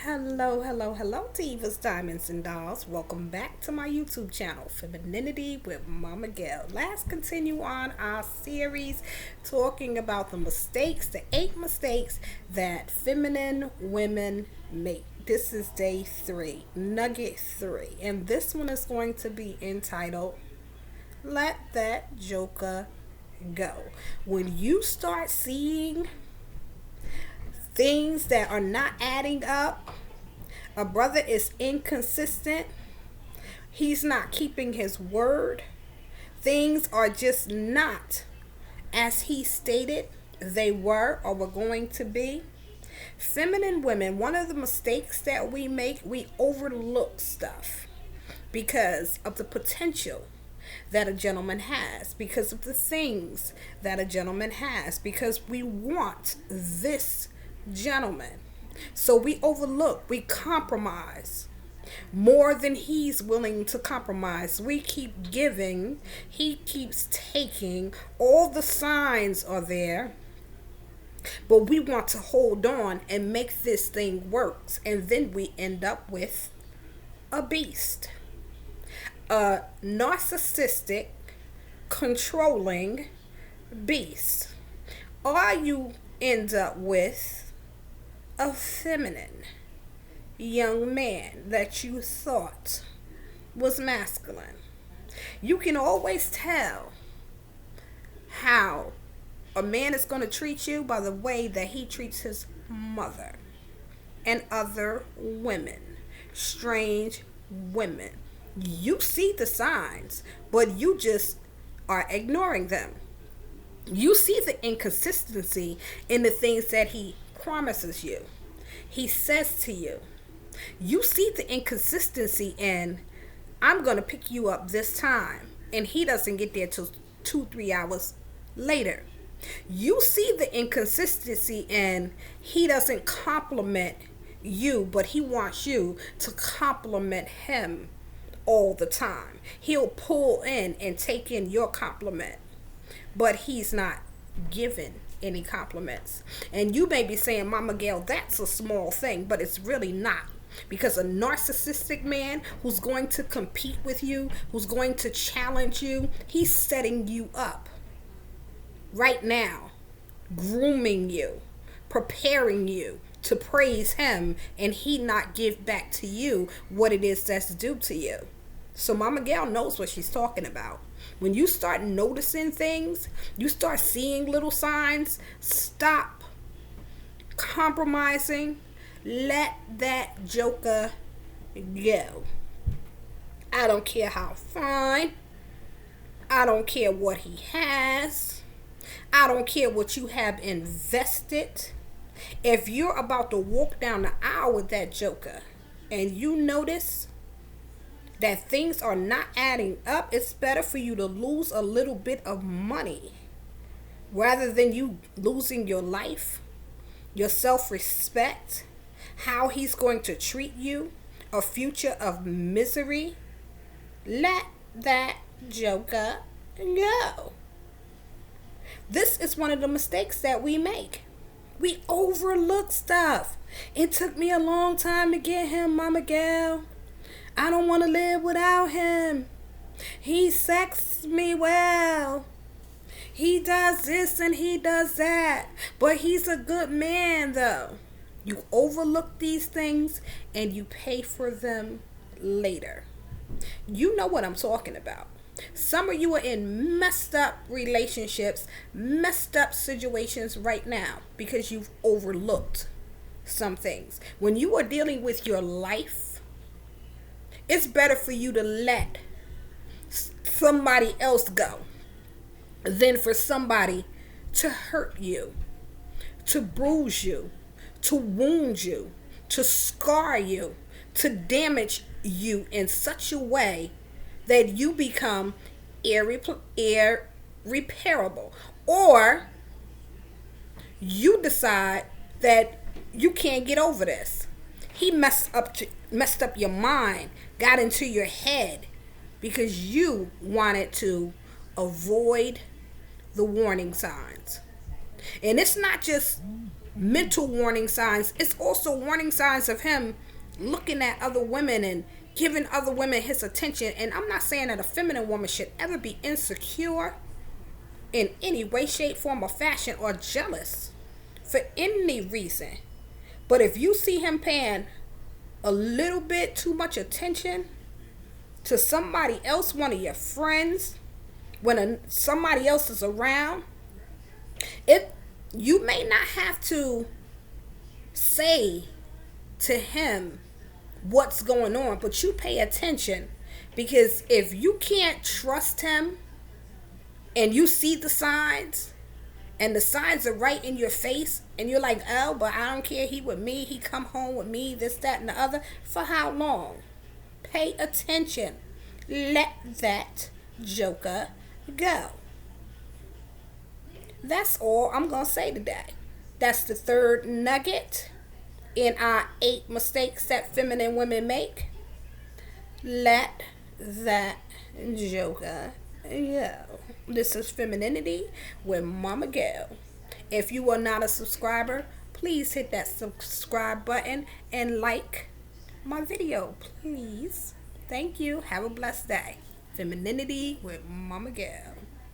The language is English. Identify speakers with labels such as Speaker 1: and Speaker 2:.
Speaker 1: Hello, Divas, Diamonds, and Dolls. Welcome back to my YouTube channel, Femininity with Momma Gail. Let's continue on our series talking about the 8 mistakes that feminine women make. This is day 3, Nugget 3, and this one is going to be entitled, Let That Joker Go. When you start seeing things that are not adding up, a brother is inconsistent, he's not keeping his word, things are just not as he stated they were or were going to be. Feminine women, one of the mistakes that we make, we overlook stuff because of the potential that a gentleman has, because of the things that a gentleman has, because we want this gentleman. So we overlook, we compromise more than he's willing to compromise. We keep giving, he keeps taking. All the signs are there, but we want to hold on and make this thing work. And then we end up with a beast, a narcissistic, controlling beast. Or you end up with a feminine young man that you thought was masculine. You can always tell how a man is going to treat you by the way that he treats his mother and other women, strange women. You see the signs, but you just are ignoring them. You see the inconsistency in the things that he promises you, he says to you. You see the inconsistency in, I'm going to pick you up this time, and he doesn't get there till 2-3 hours later. You see the inconsistency in, he doesn't compliment you, but he wants you to compliment him all the time. He'll pull in and take in your compliment, but he's not giving any compliments. And you may be saying, Momma Gail, that's a small thing, but it's really not. Because a narcissistic man who's going to compete with you, who's going to challenge you, he's setting you up right now, grooming you, preparing you to praise him, and he not give back to you what it is that's due to you. So Momma Gail knows what she's talking about. When you start noticing things, you start seeing little signs, stop compromising. Let that joker go. I don't care how fine. I don't care what he has. I don't care what you have invested. If you're about to walk down the aisle with that joker and you notice that things are not adding up, it's better for you to lose a little bit of money rather than you losing your life, your self-respect, how he's going to treat you, a future of misery. Let that joker go. This is one of the mistakes that we make. We overlook stuff. It took me a long time to get him, Momma Gail. I don't want to live without him. He sexts me well. He does this and he does that. But he's a good man, though. You overlook these things and you pay for them later. You know what I'm talking about. Some of you are in messed up relationships, messed up situations right now because you've overlooked some things. When you are dealing with your life, it's better for you to let somebody else go than for somebody to hurt you, to bruise you, to wound you, to scar you, to damage you in such a way that you become irreparable. Or you decide that you can't get over this. He messed up your mind, got into your head because you wanted to avoid the warning signs. And it's not just mental warning signs. It's also warning signs of him looking at other women and giving other women his attention. And I'm not saying that a feminine woman should ever be insecure in any way, shape, form, or fashion, or jealous for any reason. But if you see him paying a little bit too much attention to somebody else, one of your friends, when somebody else is around, you may not have to say to him what's going on, but you pay attention, because if you can't trust him and you see the signs and the signs are right in your face and you're like, oh, but I don't care, he with me, he come home with me, this, that, and the other, for how long? Pay attention. Let that joker go. That's all I'm going to say today. That's the third nugget in our 8 mistakes that feminine women make. Let that joker go. This is Femininity with Momma Gail. If you are not a subscriber, please hit that subscribe button and like my video, please. Thank you. Have a blessed day. Femininity with Momma Gail.